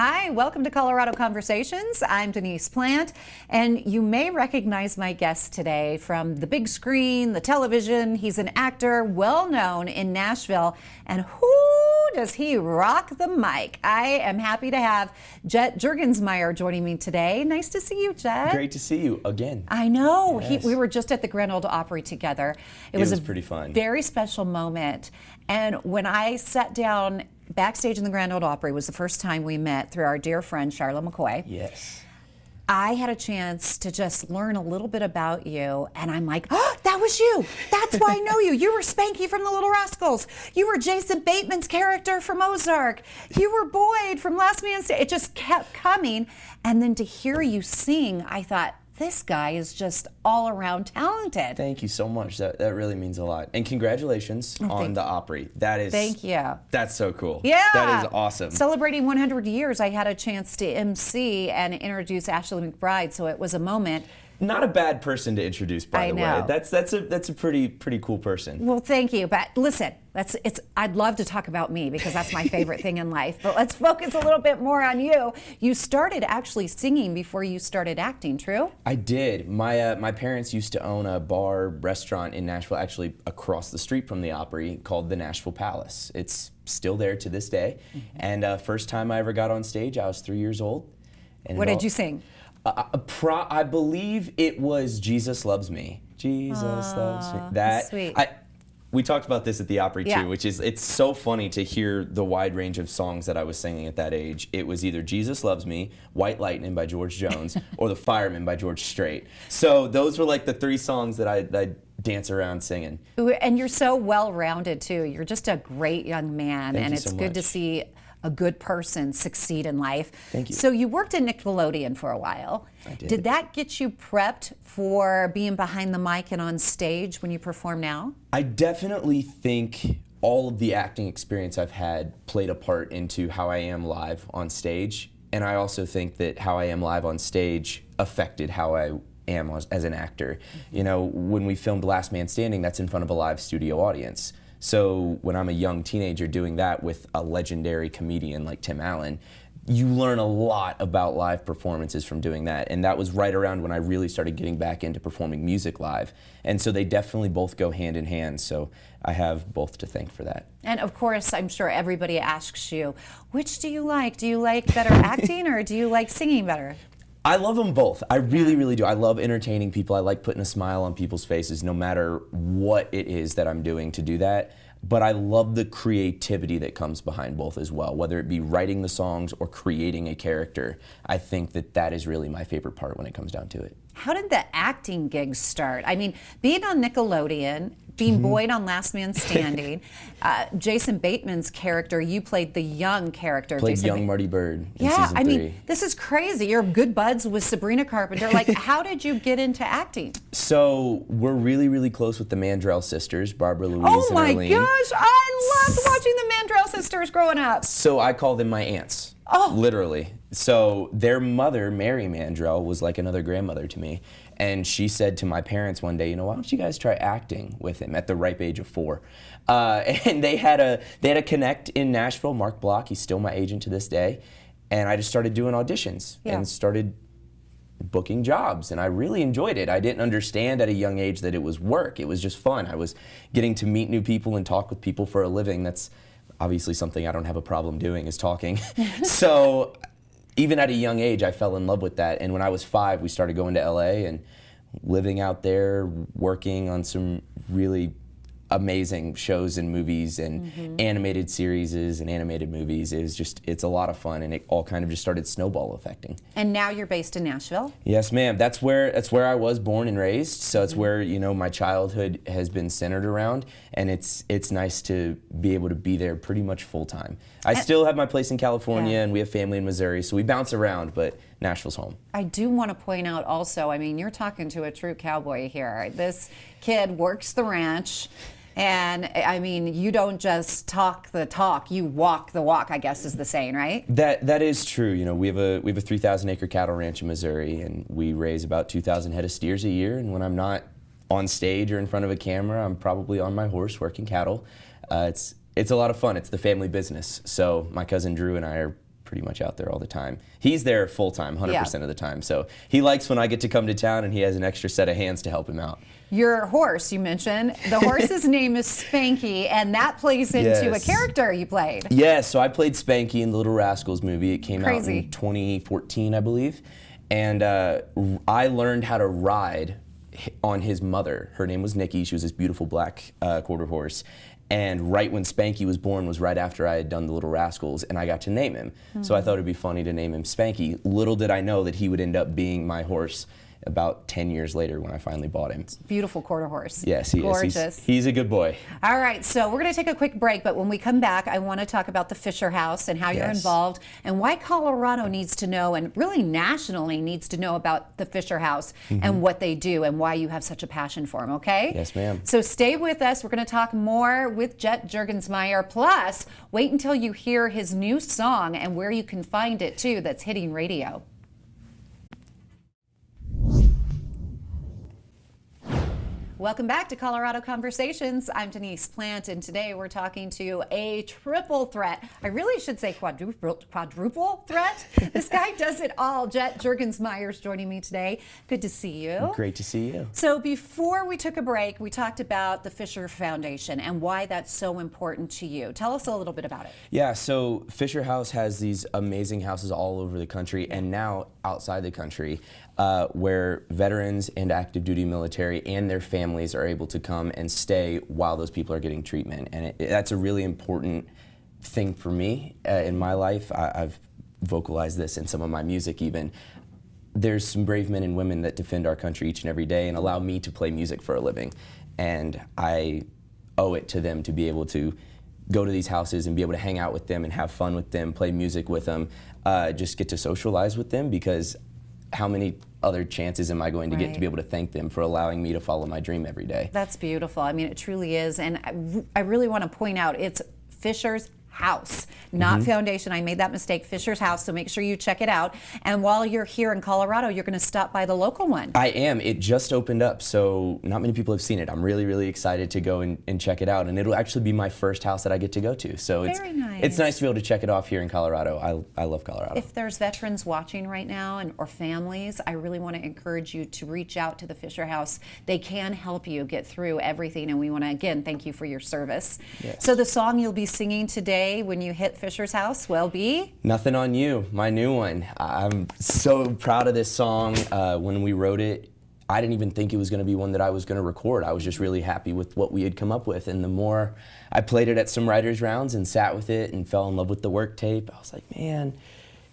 Hi, welcome to Colorado Conversations. I'm Denise Plante, and you may recognize my guest today from the big screen, the television. He's an actor well known in Nashville, and whoo, does he rock the mic. I am happy to have Jet Jurgensmeyer joining me today. Nice to see you, Jet. Great to see you again. I know. Yes. We were just at the Grand Ole Opry together. It was pretty fun. Very special moment. And when I sat down backstage in the Grand Ole Opry, was the first time we met through our dear friend Charlotte McCoy. Yes. I had a chance to just learn a little bit about you, and I'm like, oh, that was you. That's why I know you. You were Spanky from The Little Rascals. You were Jason Bateman's character from Ozark. You were Boyd from Last Man Standing. It just kept coming. And then to hear you sing, I thought, this guy is just all around talented. Thank you so much. That really means a lot. And congratulations on the Opry. That is. Thank you. That's so cool. Yeah. That is awesome. Celebrating 100 years, I had a chance to MC and introduce Ashley McBryde, so it was a moment. Not a bad person to introduce, by the way. That's a pretty cool person. Well, thank you. But listen, I'd love to talk about me because that's my favorite thing in life. But let's focus a little bit more on you. You started actually singing before you started acting, true? I did. My parents used to own a bar restaurant in Nashville, actually across the street from the Opry, called the Nashville Palace. It's still there to this day. Mm-hmm. And first time I ever got on stage, I was 3 years old. And what did you sing? I believe it was Jesus Loves Me. Jesus loves me. That sweet. We talked about this at the Opry too, Yeah. which is, it's so funny to hear the wide range of songs that I was singing at that age. It was either Jesus Loves Me, White Lightning by George Jones, or The Fireman by George Strait. So those were like the three songs that I dance around singing. And you're so well-rounded too. You're just a great young man. Thank and you it's so good to much. see a good person succeed in life. Thank you. So you worked at Nickelodeon for a while. I did. Did that get you prepped for being behind the mic and on stage when you perform now? I definitely think all of the acting experience I've had played a part into how I am live on stage. And I also think that how I am live on stage affected how I am as an actor. You know, when we filmed Last Man Standing, that's in front of a live studio audience. So when I'm a young teenager doing that with a legendary comedian like Tim Allen, you learn a lot about live performances from doing that. And that was right around when I really started getting back into performing music live. And so they definitely both go hand in hand. So I have both to thank for that. And of course, I'm sure everybody asks you, which do you like? Do you like better acting or do you like singing better? I love them both. I really, really do. I love entertaining people. I like putting a smile on people's faces no matter what it is that I'm doing to do that. But I love the creativity that comes behind both as well, whether it be writing the songs or creating a character. I think that that is really my favorite part when it comes down to it. How did the acting gigs start? I mean, being on Nickelodeon, being Boyd on Last Man Standing, Jason Bateman's character, you played the young character. Played Jason young Marty Bird in Yeah, season I 3. mean, this is crazy. You're good buds with Sabrina Carpenter. Like, how did you get into acting? So we're really, really close with the Mandrell sisters, Barbara Louise Oh and my Arlene. gosh, I loved watching the Mandrell sisters growing up. So I call them my aunts, literally. So their mother, Mary Mandrell, was like another grandmother to me. And she said to my parents one day, you know, why don't you guys try acting with him at the ripe age of 4? And they had a connect in Nashville, Mark Block, he's still my agent to this day. And I just started doing auditions and started booking jobs, and I really enjoyed it. I didn't understand at a young age that it was work. It was just fun. I was getting to meet new people and talk with people for a living. That's obviously something I don't have a problem doing, is talking. So even at a young age, I fell in love with that. And when I was 5, we started going to LA and living out there, working on some really amazing shows and movies and animated series and animated movies. It's a lot of fun, and it all kind of just started snowball affecting. And now you're based in Nashville? Yes, ma'am. That's where I was born and raised. So it's where, you know, my childhood has been centered around, and it's nice to be able to be there pretty much full time. I still have my place in California, and we have family in Missouri, so we bounce around, but Nashville's home. I do want to point out also, I mean, you're talking to a true cowboy here. This kid works the ranch. And I mean, you don't just talk the talk, you walk the walk, I guess is the saying, right? That is true. You know, we have a 3,000-acre cattle ranch in Missouri, and we raise about 2,000 head of steers a year. And when I'm not on stage or in front of a camera, I'm probably on my horse working cattle. It's a lot of fun. It's the family business. So my cousin Drew and I are pretty much out there all the time. He's there full time, 100% of the time. So he likes when I get to come to town and he has an extra set of hands to help him out. Your horse, you mentioned. The horse's name is Spanky, and that plays into a character you played. Yeah, so I played Spanky in the Little Rascals movie. It came out in 2014, I believe. And I learned how to ride on his mother. Her name was Nikki. She was this beautiful black quarter horse. And right when Spanky was born was right after I had done the Little Rascals, and I got to name him. So I thought it'd be funny to name him Spanky. Little did I know that he would end up being my horse about 10 years later when I finally bought him. Beautiful quarter horse. Yes, he Gorgeous. is. He's a good boy. All right, so we're going to take a quick break, but when we come back, I want to talk about the Fisher House and how you're involved and why Colorado needs to know, and really nationally needs to know about the Fisher House and what they do and why you have such a passion for them, okay? Yes, ma'am. So stay with us. We're going to talk more with Jet Jurgensmeyer. Plus, wait until you hear his new song and where you can find it, too, that's hitting radio. Welcome back to Colorado Conversations. I'm Denise Plante, and today we're talking to a triple threat. I really should say quadruple threat. This guy does it all. Jet Jurgensmeyer is joining me today. Good to see you. Great to see you. So before we took a break, we talked about the Fisher Foundation and why that's so important to you. Tell us a little bit about it. Yeah, so Fisher House has these amazing houses all over the country and now outside the country where veterans and active duty military and their families are able to come and stay while those people are getting treatment. And that's a really important thing for me in my life. I've vocalized this in some of my music even. There's some brave men and women that defend our country each and every day and allow me to play music for a living. And I owe it to them to be able to go to these houses and be able to hang out with them and have fun with them, play music with them, just get to socialize with them, because how many other chances am I going to get to be able to thank them for allowing me to follow my dream every day? That's beautiful. I mean, it truly is. And I really want to point out, it's Fisher's House, not Foundation. I made that mistake. Fisher's House, so make sure you check it out. And while you're here in Colorado, you're going to stop by the local one. I am. It just opened up, so not many people have seen it. I'm really, really excited to go and check it out. And it'll actually be my first house that I get to go to. So it's nice to be able to check it off here in Colorado. I love Colorado. If there's veterans watching right now or families, I really want to encourage you to reach out to the Fisher House. They can help you get through everything, and we want to, again, thank you for your service. Yes. So the song you'll be singing today when you hit Fisher's House will be? Nothing on You, my new one. I'm so proud of this song. When we wrote it, I didn't even think it was going to be one that I was going to record. I was just really happy with what we had come up with. And the more I played it at some writers' rounds and sat with it and fell in love with the work tape, I was like, man,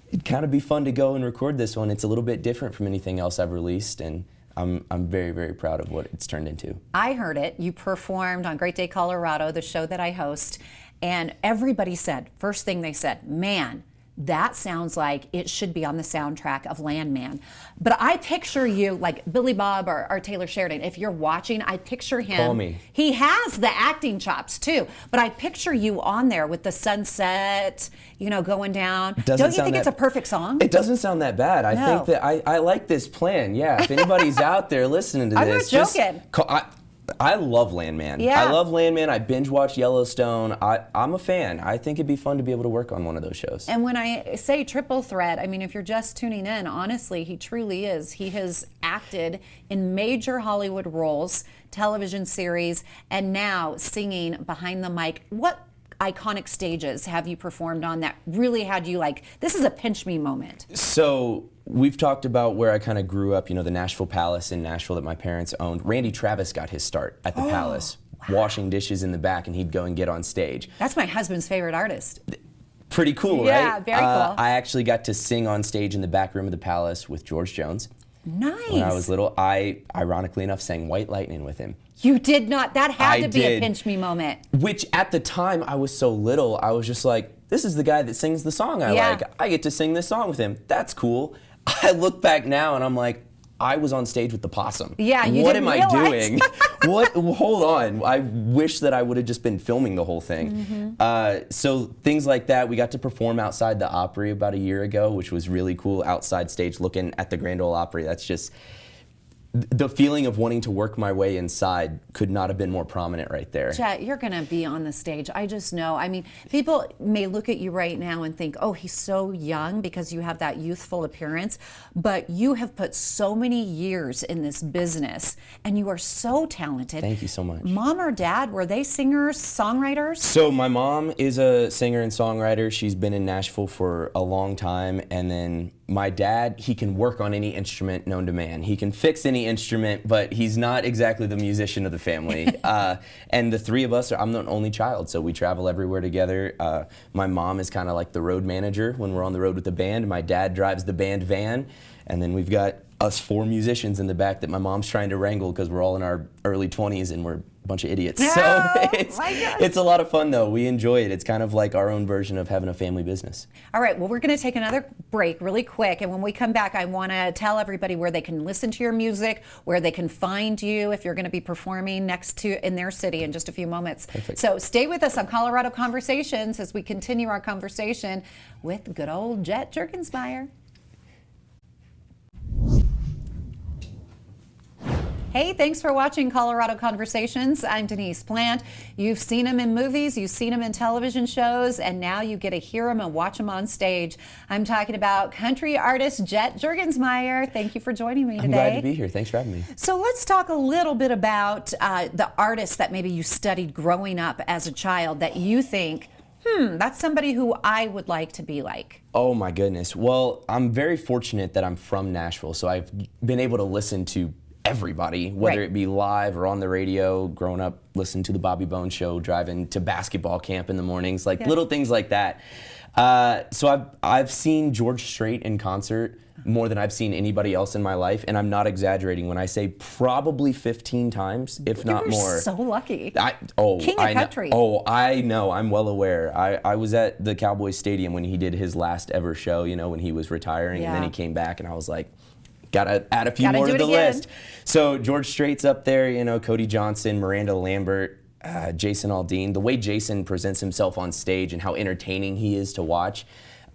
it'd kind of be fun to go and record this one. It's a little bit different from anything else I've released, and I'm very, very proud of what it's turned into. I heard it. You performed on Great Day Colorado, the show that I host, and everybody said, first thing they said, man, that sounds like it should be on the soundtrack of Landman. But I picture you like Billy Bob or Taylor Sheridan. If you're watching, I picture him. Call me. He has the acting chops too. But I picture you on there with the sunset, going down. Don't you think it's a perfect song? It doesn't sound that bad. I think that I like this plan. Yeah, if anybody's out there listening to this. I'm not joking. I love Landman. Yeah. I love Landman. I binge watched Yellowstone. I'm a fan. I think it'd be fun to be able to work on one of those shows. And when I say triple threat, I mean, if you're just tuning in, honestly, he truly is. He has acted in major Hollywood roles, television series, and now singing behind the mic. What iconic stages have you performed on that really had you like, this is a pinch me moment? So we've talked about where I kind of grew up, the Nashville Palace in Nashville that my parents owned. Randy Travis got his start at the Palace, washing dishes in the back, and he'd go and get on stage. That's my husband's favorite artist. Pretty cool, right? Yeah, very cool. I actually got to sing on stage in the back room of the Palace with George Jones. Nice. When I was little, I, ironically enough, sang White Lightning with him. You did not. That had to be a pinch me moment. Which at the time, I was so little, I was just like, this is the guy that sings the song I like. I get to sing this song with him. That's cool. I look back now and I'm like, I was on stage with the possum. Yeah, you What didn't am realize. I doing? Hold on. I wish that I would have just been filming the whole thing. So things like that. We got to perform outside the Opry about a year ago, which was really cool. Outside stage looking at the Grand Ole Opry. That's just, the feeling of wanting to work my way inside could not have been more prominent right there. Jet, you're going to be on the stage. I just know. I mean, people may look at you right now and think, oh, he's so young because you have that youthful appearance. But you have put so many years in this business and you are so talented. Thank you so much. Mom or dad, were they singers, songwriters? So my mom is a singer and songwriter. She's been in Nashville for a long time. And then my dad, he can work on any instrument known to man. He can fix any instrument, but he's not exactly the musician of the family. And the three of us, I'm the only child, so we travel everywhere together. My mom is kind of like the road manager when we're on the road with the band. My dad drives the band van, and then we've got us 4 musicians in the back that my mom's trying to wrangle because we're all in our early 20s and we're a bunch of idiots. Oh, so it's a lot of fun though. We enjoy it. It's kind of like our own version of having a family business. All right, well, we're going to take another break really quick, and when we come back, I want to tell everybody where they can listen to your music, where they can find you if you're going to be performing in their city in just a few moments. Perfect. So stay with us on Colorado Conversations as we continue our conversation with good old Jet Jurgensmeyer. Hey, thanks for watching Colorado Conversations. I'm Denise Plante. You've seen him in movies, you've seen him in television shows, and now you get to hear him and watch him on stage. I'm talking about country artist Jet Jurgensmeyer. Thank you for joining me today. I'm glad to be here. Thanks for having me. So let's talk a little bit about the artists that maybe you studied growing up as a child that you think, that's somebody who I would like to be like. Oh my goodness. Well, I'm very fortunate that I'm from Nashville, so I've been able to listen to everybody, whether it be live or on the radio. Growing up, listening to the Bobby Bones Show, driving to basketball camp in the mornings, like little things like that. So I've seen George Strait in concert more than I've seen anybody else in my life, and I'm not exaggerating when I say probably 15 times, if not more. You're so lucky. King of country. I know. I'm well aware. I was at the Cowboys Stadium when he did his last ever show, when he was retiring, and then he came back, and I was like, gotta add a few more to the list. So George Strait's up there, Cody Johnson, Miranda Lambert, Jason Aldean. The way Jason presents himself on stage and how entertaining he is to watch,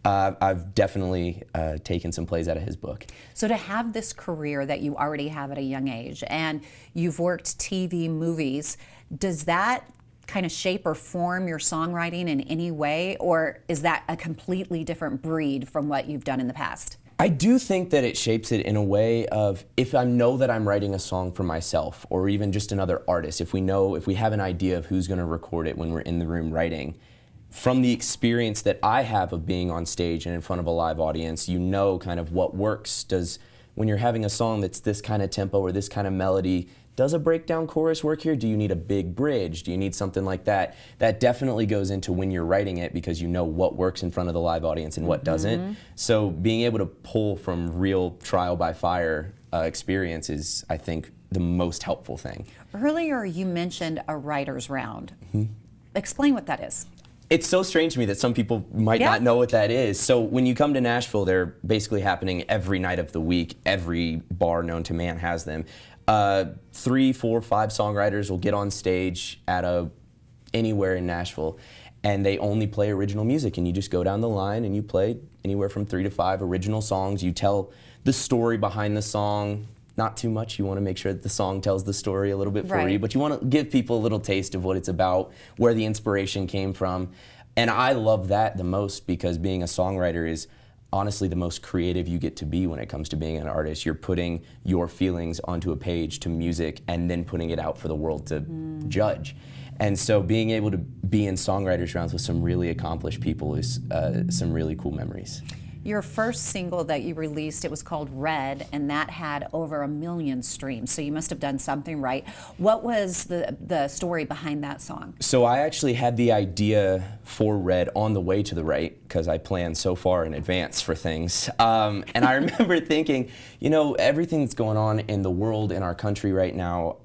I've definitely taken some plays out of his book. So to have this career that you already have at a young age, and you've worked TV, movies, does that kind of shape or form your songwriting in any way, or is that a completely different breed from what you've done in the past? I do think that it shapes it in a way of, if I know that I'm writing a song for myself, or even just another artist, if we have an idea of who's going to record it when we're in the room writing, from the experience that I have of being on stage and in front of a live audience, kind of what works. When you're having a song that's this kind of tempo or this kind of melody, does a breakdown chorus work here? Do you need a big bridge? Do you need something like that? That definitely goes into when you're writing it, because you know what works in front of the live audience and what doesn't. So being able to pull from real trial by fire experience is, I think, the most helpful thing. Earlier you mentioned a writer's round. Explain what that is. It's so strange to me that some people might not know what that is. So when you come to Nashville, they're basically happening every night of the week. Every bar known to man has them. 3, 4, 5 songwriters will get on stage at anywhere in Nashville, and they only play original music. And you just go down the line and you play anywhere from 3 to 5 original songs. You tell the story behind the song. Not too much. You want to make sure that the song tells the story a little bit for you, but you want to give people a little taste of what it's about, where the inspiration came from. And I love that the most, because being a songwriter is honestly the most creative you get to be when it comes to being an artist. You're putting your feelings onto a page to music and then putting it out for the world to judge. And so being able to be in songwriters rounds with some really accomplished people is some really cool memories. Your first single that you released, it was called Red, and that had over 1 million streams, so you must have done something right. What was the story behind that song? So I actually had the idea for Red on the way to the right, because I plan so far in advance for things. And I remember thinking, everything that's going on in the world, in our country right now,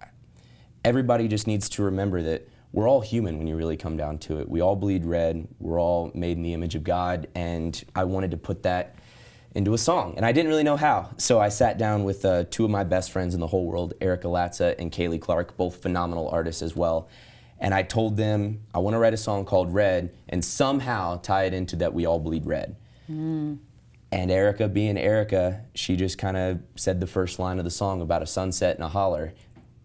everybody just needs to remember that we're all human when you really come down to it. We all bleed red. We're all made in the image of God, and I wanted to put that into a song, and I didn't really know how. So I sat down with 2 of my best friends in the whole world, Erica Latza and Kaylee Clark, both phenomenal artists as well, and I told them I want to write a song called Red and somehow tie it into that we all bleed red. And Erica, being Erica, she just kind of said the first line of the song about a sunset and a holler.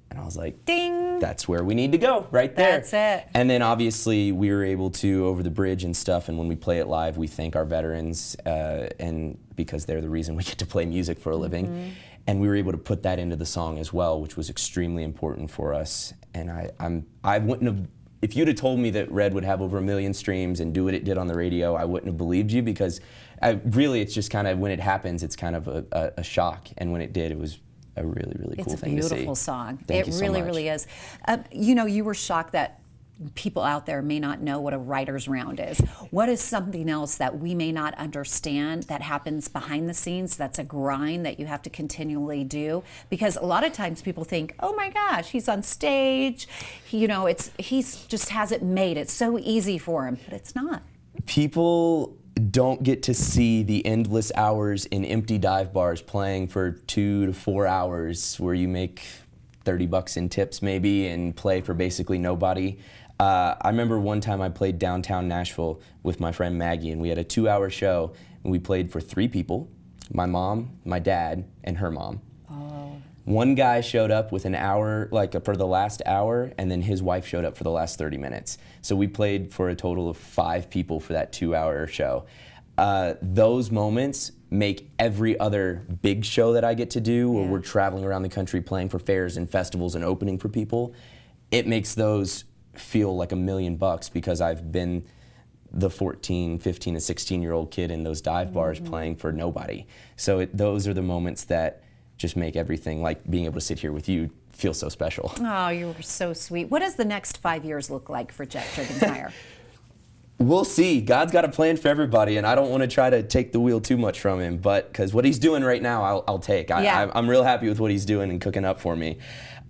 And I was like, ding! That's where we need to go, right there. That's it. And then obviously we were able to, over the bridge and stuff, and when we play it live, we thank our veterans, and because they're the reason we get to play music for a living. Mm-hmm. And we were able to put that into the song as well, which was extremely important for us. And I wouldn't have, if you'd have told me that Red would have over 1 million streams and do what it did on the radio, I wouldn't have believed you, because really it's just kind of, when it happens, it's kind of a shock. And when it did, it was a really, really cool thing to see. It's a beautiful song. Thank you so really, much. really is. You know, you were shocked that people out there may not know what a writer's round is. What is something else that we may not understand that happens behind the scenes, that's a grind that you have to continually do? Because a lot of times people think, oh my gosh, he's on stage, he's just has it made. It's so easy for him, but it's not. People don't get to see the endless hours in empty dive bars playing for 2 to 4 hours where you make $30 in tips maybe and play for basically nobody. I remember one time I played downtown Nashville with my friend Maggie, and we had a 2-hour show, and we played for 3 people, my mom, my dad, and her mom. Oh. One guy showed up with an hour, for the last hour, and then his wife showed up for the last 30 minutes. So we played for a total of 5 people for that 2-hour show. Those moments make every other big show that I get to do, where we're traveling around the country playing for fairs and festivals and opening for people, it makes those feel like $1 million, because I've been the 14, 15, and 16-year-old kid in those dive bars playing for nobody. So those are the moments that just make everything, like being able to sit here with you, feel so special. Oh, you were so sweet. What does the next 5 years look like for Jet Jurgensmeyer? We'll see. God's got a plan for everybody, and I don't want to try to take the wheel too much from him, but because what he's doing right now, I'll take. I'm real happy with what he's doing and cooking up for me.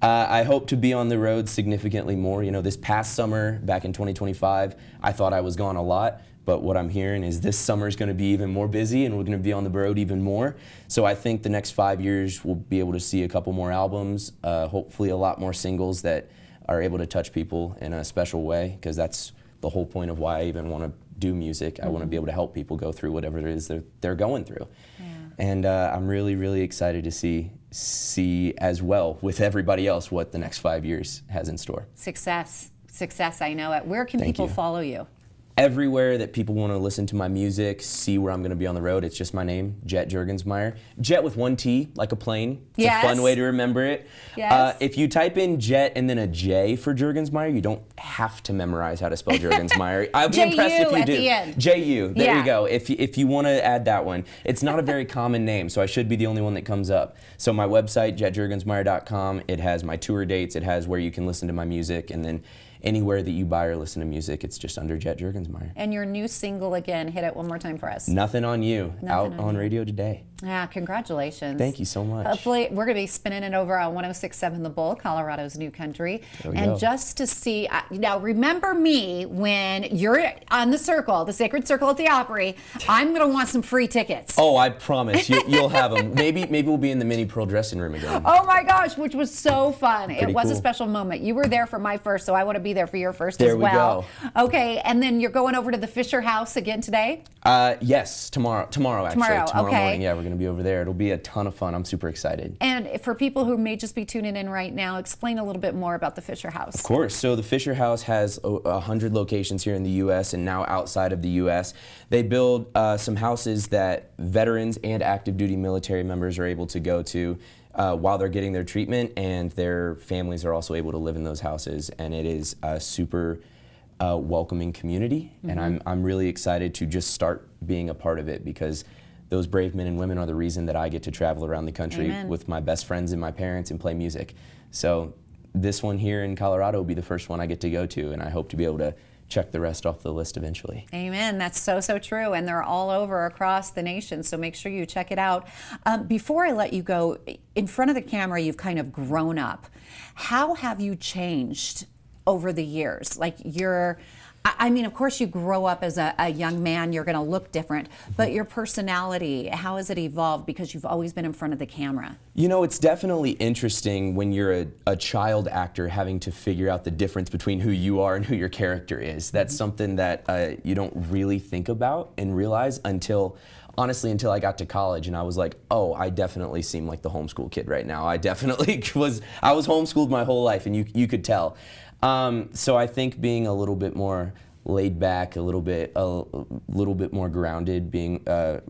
I hope to be on the road significantly more. You know, this past summer, back in 2025, I thought I was gone a lot, but what I'm hearing is this summer is going to be even more busy, and we're going to be on the road even more. So I think the next 5 years we'll be able to see a couple more albums, hopefully a lot more singles that are able to touch people in a special way, because that's the whole point of why I even want to do music. I want to be able to help people go through whatever it is they're going through. Yeah. And I'm really, really excited to see as well with everybody else what the next 5 years has in store. Success, I know it. Where can people follow you? Everywhere that people want to listen to my music, see where I'm going to be on the road, it's just my name, Jet Jurgensmeyer. Jet with 1 T, like a plane. It's a fun way to remember it. Yes. If you type in Jet and then a J for Jurgensmeyer, you don't have to memorize how to spell Jurgensmeyer. I'd be impressed if you do. At the end. J-U, there you go. If you want to add that one. It's not a very common name, so I should be the only one that comes up. So my website, jetjurgensmeyer.com, it has my tour dates, it has where you can listen to my music, and then anywhere that you buy or listen to music, it's just under Jet Jurgensmeyer. And your new single, again, hit it one more time for us. Nothing on You, out on radio today. Yeah, congratulations. Thank you so much. Hopefully, we're going to be spinning it over on 106.7 The Bull, Colorado's new country. And just to see, now remember me when you're on the circle, the Sacred Circle at the Opry, I'm going to want some free tickets. Oh, I promise. You'll have them. Maybe we'll be in the mini pearl dressing room again. Oh my gosh, which was so fun. Pretty it was cool. A special moment. You were there for my first, so I want to be there for your first as well. There we go. Okay, and then you're going over to the Fisher House again today? Yes, tomorrow actually. Tomorrow morning. Yeah, we're going to be over there. It'll be a ton of fun. I'm super excited. And for people who may just be tuning in right now, explain a little bit more about the Fisher House. Of course. So the Fisher House has 100 locations here in the U.S. and now outside of the U.S. They build some houses that veterans and active duty military members are able to go to while they're getting their treatment, and their families are also able to live in those houses. And it is a super welcoming community, and I'm really excited to just start being a part of it, because those brave men and women are the reason that I get to travel around the country with my best friends and my parents and play music. So this one here in Colorado will be the first one I get to go to, and I hope to be able to check the rest off the list eventually. Amen. That's so, so true. And they're all over across the nation, so make sure you check it out. Before I let you go, in front of the camera, you've kind of grown up. How have you changed over the years? Like I mean, of course, you grow up as a young man, you're going to look different, but your personality, how has it evolved because you've always been in front of the camera? You know, it's definitely interesting when you're a child actor having to figure out the difference between who you are and who your character is. That's something that you don't really think about and realize until honestly until I got to college, and I was like, oh, I definitely seem like the homeschool kid right now. I definitely I was homeschooled my whole life, and you could tell. So I think being a little bit more laid back, a little bit more grounded, being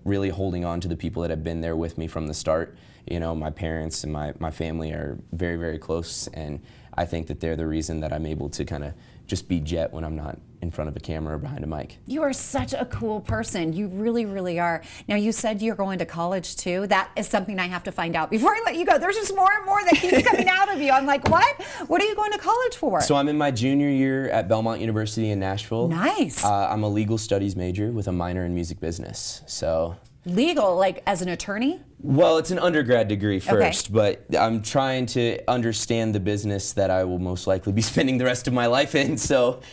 really holding on to the people that have been there with me from the start. You know, my parents and my family are very, very close, and I think that they're the reason that I'm able to kind of just be Jet when I'm not in front of a camera or behind a mic. You are such a cool person. You really, really are. Now, you said you're going to college too. That is something I have to find out before I let you go. There's just more and more that keeps coming out of you. I'm like, what? What are you going to college for? So I'm in my junior year at Belmont University in Nashville. Nice. I'm a legal studies major with a minor in music business. So. Legal, like as an attorney? Well, it's an undergrad degree first, okay. But I'm trying to understand the business that I will most likely be spending the rest of my life in,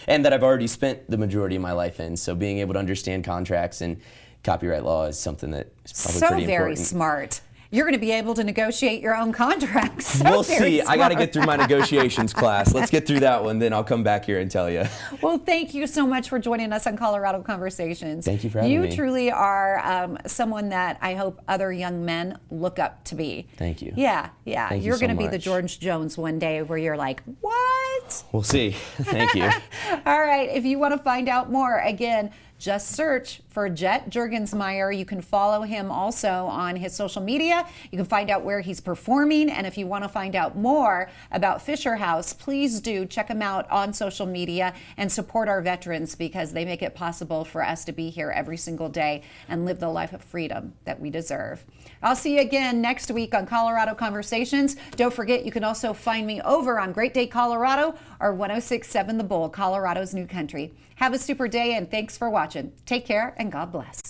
and that I've already spent the majority of my life in. So being able to understand contracts and copyright law is something that is probably pretty important. So very smart. You're going to be able to negotiate your own contracts. So we'll see. Smart. I got to get through my negotiations class. Let's get through that one, then I'll come back here and tell you. Well, thank you so much for joining us on Colorado Conversations. Thank you for having me. You truly are someone that I hope other young men look up to be. Thank you. Yeah. Thank You're you so going to be much. the George Jones one day where you're like, what? We'll see. Thank you. All right. If you want to find out more, again, just search for Jet Jurgensmeyer. You can follow him also on his social media. You can find out where he's performing. And if you want to find out more about Fisher House, please do check him out on social media and support our veterans, because they make it possible for us to be here every single day and live the life of freedom that we deserve. I'll see you again next week on Colorado Conversations. Don't forget, you can also find me over on Great Day Colorado or 106.7 The Bull, Colorado's new country. Have a super day, and thanks for watching. Take care, and God bless.